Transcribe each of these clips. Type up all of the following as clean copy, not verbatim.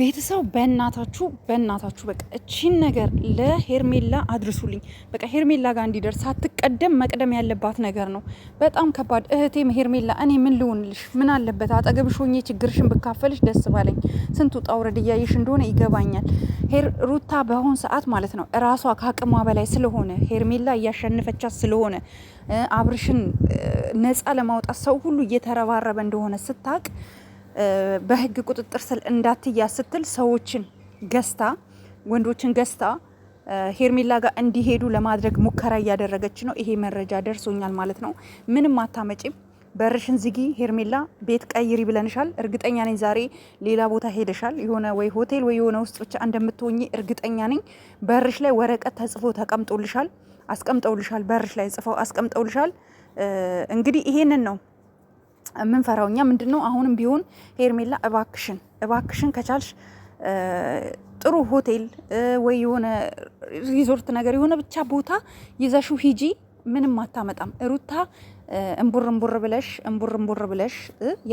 ቤተሰብ በእናታችሁ በቃ እቺን ነገር ለሄርሜላ አድርሱልኝ። በቃ ሄርሜላ ጋር እንዲደርስ ሳትቀደም መቅደም ያለባት ነገር ነው። በጣም ከባድ እህቴም ሄርሜላ፣ እኔ ምን ልሆንልሽ? ምን አለበት አጠገብሽ ሆኜ ችግርሽን ብካፈልሽ ደስ ባለኝ። ስንቱ ጣውረድ እያየሽ እንደሆነ ይገባኛል። ሩታ በአሁን ሰዓት ማለት ነው እራሷ ከአቅሟ በላይ ስለሆነ ሄርሜላ እያሸነፈቻት ስለሆነ አብርሽን ነፃ ለማውጣት ሰው ሁሉ እየተረባረበ እንደሆነ ስታቅ በህግ ቁጥጥር ስር እንዳትያዝ ስትል ሰዎችን ገዝታ ወንዶችን ገዝታ ሄርሜላ ጋር እንዲሄዱ ለማድረግ ሙከራ እያደረገች ነው። ይሄ መረጃ ደርሶኛል ማለት ነው። ምንም አታመጪም፣ በርሽን ዝጊ ሄርሜላ፣ ቤት ቀይሪ ብለንሻል። እርግጠኛ ነኝ ዛሬ ሌላ ቦታ ሄደሻል፣ የሆነ ወይ ሆቴል ወይ የሆነ ውስጥ ብቻ እንደምትሆኚ እርግጠኛ ነኝ። በርሽ ላይ ወረቀት ተጽፎ ተቀምጦልሻል፣ አስቀምጠውልሻል፣ በርሽ ላይ ጽፈው አስቀምጠውልሻል። እንግዲህ ይሄንን ነው የምንፈራው እኛ። ምንድነው አሁንም ቢሆን ሄርሜላ እባክሽን ከቻልሽ ጥሩ ሆቴል ወይ የሆነ ሪዞርት ነገር የሆነ ብቻ ቦታ ይዘሽው ሂጂ። ምንም አታመጣም ሩታ። እምቡር ብለሽ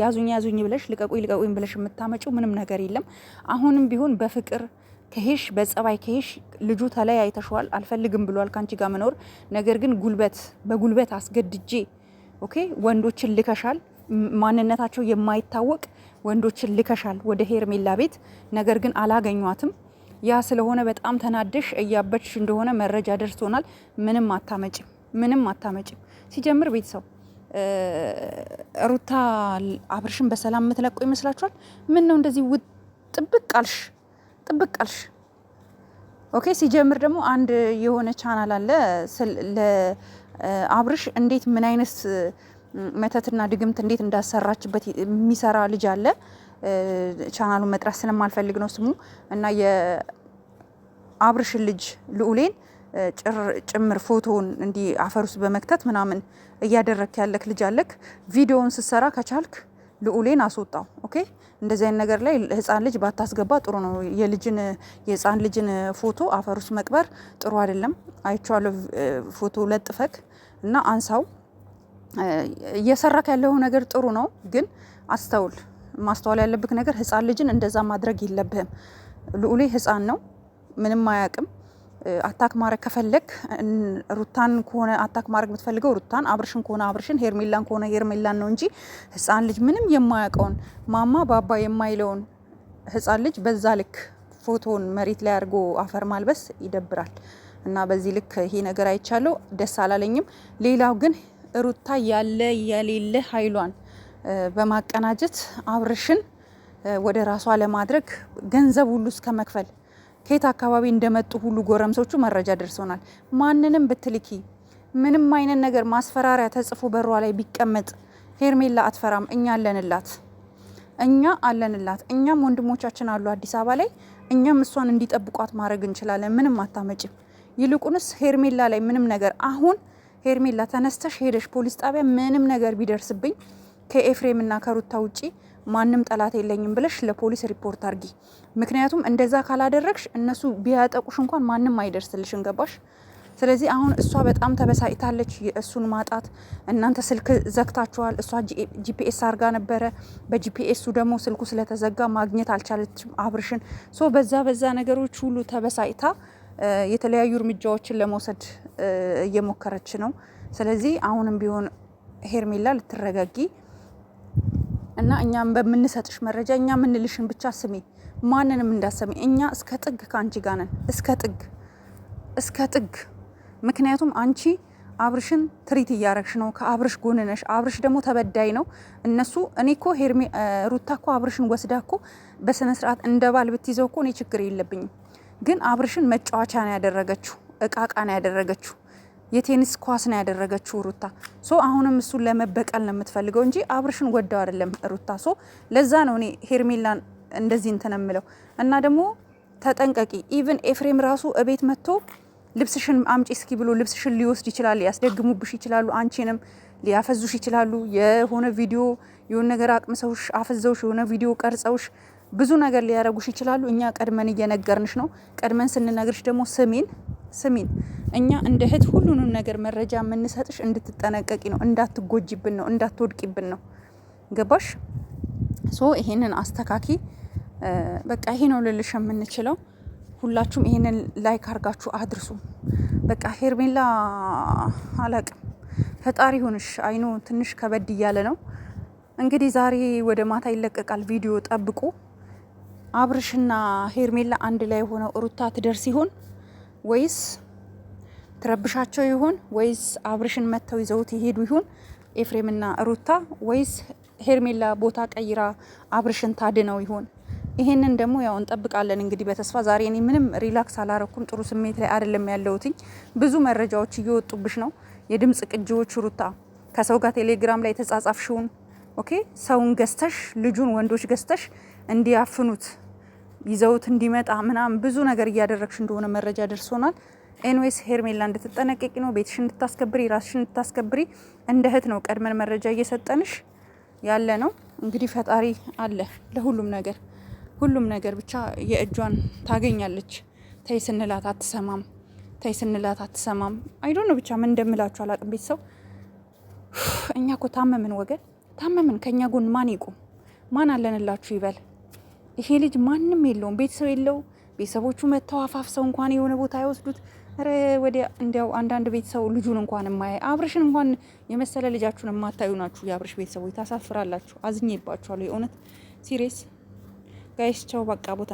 ያዙኝ ብለሽ ልቀቁኝ ብለሽ የምታመጪው ምንም ነገር የለም። አሁንም ቢሆን በፍቅር ከሄሽ በጸባይ ከሄሽ ልጁ ተለያይተሽዋል፣ አልፈልግም ብሏል ካንቺ ጋር መኖር። ነገር ግን በጉልበት አስገድጄ ኦኬ ወንዶችን ልከሻል፣ ማንነታቸው የማይታወቅ ወንዶችን ልከሻል ወደ ሄርሜላ ቤት። ነገር ግን አላገኟትም። ያ ስለሆነ በጣም ተናደሽ እያበድሽ እንደሆነ መረጃ ደርሶናል። ምንም አታመጭም። ሲጀምር ቤተሰብ ሩታ አብርሽን በሰላም የምትለቀው ይመስላችኋል? ምን ነው እንደዚህ ጥብቅ አልሽ? ኦኬ። ሲጀምር ደግሞ አንድ የሆነ ቻናል አለ ለአብርሽ እንዴት ምን አይነት መተትና ድግምት እንዴት እንዳሰራችበት የሚሰራ ልጅ አለ። ቻናሉን መጥራት ስለማልፈልግ ነው ስሙ። እና የአብርሽን ልጅ ልዑሌን ጭምር ፎቶውን እንዲህ አፈር ውስጥ በመክተት ምናምን እያደረክ ያለክ ልጅ አለክ። ቪዲዮውን ስትሰራ ከቻልክ ልዑሌን አስወጣው። ኦኬ። እንደዚህ አይነት ነገር ላይ ህፃን ልጅ ባታስገባ ጥሩ ነው። የህፃን ልጅን ፎቶ አፈር ውስጥ መቅበር ጥሩ አይደለም። አይቼዋለሁ። ፎቶ ለጥፈክ እና አንሳው። እየሰራክ ያለው ነገር ጥሩ ነው፣ ግን ማስተዋል ያለብክ ነገር ህፃን ልጅን እንደዛ ማድረግ የለብህም። ልዑሌ ህፃን ነው፣ ምንም አያውቅም። አታክ ማድረግ ከፈለግ ሩታን ከሆነ አታክ ማድረግ የምትፈልገው ሩታን፣ አብርሽን ከሆነ አብርሽን፣ ሄርሜላን ከሆነ ሄርሜላን ነው እንጂ ህፃን ልጅ ምንም የማያውቀውን ማማ ባባ የማይለውን ህፃን ልጅ በዛ ልክ ፎቶን መሬት ላይ አድርጎ አፈር ማልበስ ይደብራል። እና በዚህ ልክ ይሄ ነገር አይቻለው፣ ደስ አላለኝም። ሌላው ግን ሩታ ያለ የሌለ ኃይሏን በማቀናጀት አብርሽን ወደ ራሷ ለማድረግ ገንዘብ ሁሉ እስከ መክፈል ከየት አካባቢ እንደመጡ ሁሉ ጎረምሶቹ መረጃ ደርሶናል። ማንንም ብትልኪ ምንም አይነት ነገር ማስፈራሪያ ተጽፎ በሯ ላይ ቢቀመጥ ሄርሜላ አትፈራም። እኛ አለንላት። እኛም ወንድሞቻችን አሉ አዲስ አበባ ላይ። እኛም እሷን እንዲጠብቋት ማድረግ እንችላለን። ምንም አታመጭም። ይልቁንስ ሄርሜላ ላይ ምንም ነገር አሁን ሄርሜላ ተነስተሽ ሄደሽ ፖሊስ ጣቢያ ምንም ነገር ቢደርስብኝ ከኤፍሬምና ከሩታ ውጪ ማንም ጠላት የለኝም ብለሽ ለፖሊስ ሪፖርት አርጊ። ምክንያቱም እንደዛ ካላደረግሽ እነሱ ቢያጠቁሽ እንኳን ማንም አይደርስልሽም። ገባሽ? ስለዚህ አሁን እሷ በጣም ተበሳጭታለች። የእሱን ማጣት እናንተ ስልክ ዘግታችኋል። እሷ ጂፒኤስ አርጋ ነበረ። በጂፒኤሱ ደግሞ ስልኩ ስለተዘጋ ማግኘት አልቻለችም አብርሽን። በዛ ነገሮች ሁሉ ተበሳጭታ የተለያዩ እርምጃዎችን ለመውሰድ እየሞከረች ነው። ስለዚህ አሁንም ቢሆን ሄርሜላ ልትረጋጊ እና እኛም በምንሰጥሽ መረጃ እኛ ምንልሽን ብቻ ስሚ፣ ማንንም እንዳሰሚ። እኛ እስከ ጥግ ከአንቺ ጋር ነን፣ እስከ ጥግ። ምክንያቱም አንቺ አብርሽን ትሪት እያረግሽ ነው፣ ከአብርሽ ጎን ነሽ። አብርሽ ደግሞ ተበዳይ ነው። እኔ እኮ ሩታ እኮ አብርሽን ወስዳ እኮ በስነ ስርዓት እንደ ባል ብትይዘው እኮ እኔ ችግር የለብኝም። ግን አብርሽን መጫወቻ ነው ያደረገችው፣ እቃቃ ነው ያደረገችው፣ የቴኒስ ኳስ ነው ያደረገችው ሩታ። አሁንም እሱን ለመበቀል ነው የምትፈልገው እንጂ አብርሽን ወደው አይደለም ሩታ። ለዛ ነው እኔ ሄርሜላን እንደዚህ እንትን እምለው። እና ደግሞ ተጠንቀቂ። ኢቭን ኤፍሬም ራሱ እቤት መጥቶ ልብስሽን አምጪ እስኪ ብሎ ልብስሽን ሊወስድ ይችላል። ያስደግሙብሽ ይችላሉ፣ አንቺንም ሊያፈዙሽ ይችላሉ። የሆነ ቪዲዮ የሆነ ነገር አቅምሰውሽ አፈዘውሽ፣ የሆነ ቪዲዮ ቀርጸውሽ ብዙ ነገር ሊያረጉሽ ይችላሉ። እኛ ቀድመን እየነገርንሽ ነው። ቀድመን ስንነግርሽ ደግሞ ስሚን። እኛ እንደ እህት ሁሉንም ነገር መረጃ የምንሰጥሽ እንድትጠነቀቂ ነው፣ እንዳትጎጂብን ነው፣ እንዳትወድቂብን ነው። ገባሽ? ይሄንን አስተካኪ። በቃ ይሄ ነው ልልሽ የምንችለው። ሁላችሁም ይሄንን ላይክ አድርጋችሁ አድርሱ። በቃ ሄርሜላ አላቅም፣ ፈጣሪ ሆንሽ። አይኖ ትንሽ ከበድ እያለ ነው እንግዲህ። ዛሬ ወደ ማታ ይለቀቃል ቪዲዮ ጠብቁ። አብርሽና ሄርሜላ አንድ ላይ ሆነው ሩታ ትደርስ ይሆን ወይስ ትረብሻቸው ይሆን ወይስ አብርሽን መተው ይዘውት ይሄዱ ይሆን ኤፍሬምና ሩታ፣ ወይስ ሄርሜላ ቦታ ቀይራ አብርሽን ታድነው ይሆን? ይሄንን ደግሞ ያው እንጠብቃለን እንግዲህ በተስፋ። ዛሬ እኔ ምንም ሪላክስ አላረኩም፣ ጥሩ ስሜት ላይ አይደለም ያለሁትኝ። ብዙ መረጃዎች እየወጡብሽ ነው፣ የድምጽ ቅጂዎች ሩታ ከሰው ጋር ቴሌግራም ላይ የተጻጻፍሽውን ኦኬ፣ ሰውን ገዝተሽ ልጁን ወንዶች ገዝተሽ እንዲያፍኑት ይዘውት እንዲመጣ ምናምን ብዙ ነገር እያደረግሽ እንደሆነ መረጃ ደርሶናል። ኤንዌስ ሄርሜላ እንድትጠነቀቂ ነው፣ ቤትሽ እንድታስከብሪ፣ ራስሽ እንድታስከብሪ እንደ እህት ነው ቀድመን መረጃ እየሰጠንሽ ያለ ነው። እንግዲህ ፈጣሪ አለ ለሁሉም ነገር፣ ሁሉም ነገር ብቻ የእጇን ታገኛለች። ተይ ስንላት አትሰማም፣ ተይ ስንላት አትሰማም። አይዶ ነው ብቻ ምን እንደምላችሁ አላቅም። ቤተሰብ እኛ እኮ ታመምን፣ ወገን ታመምን። ከኛ ጎን ማን ይቁም? ማን አለንላችሁ ይበል? ይሄ ልጅ ማንም የለውም፣ ቤተሰብ የለው። ቤተሰቦቹ መተው አፋፍሰው እንኳን የሆነ ቦታ አይወስዱት። ረ ወዲያ እንዲያው አንዳንድ ቤተሰብ ልጁን እንኳን የማያይ አብርሽን እንኳን የመሰለ ልጃችሁን የማታዩ ናችሁ የአብርሽ ቤተሰቦች። ታሳፍራላችሁ። አዝኜባችኋለሁ የእውነት ሲሪየስ ጋይስ። ቻው በቃ ቦታ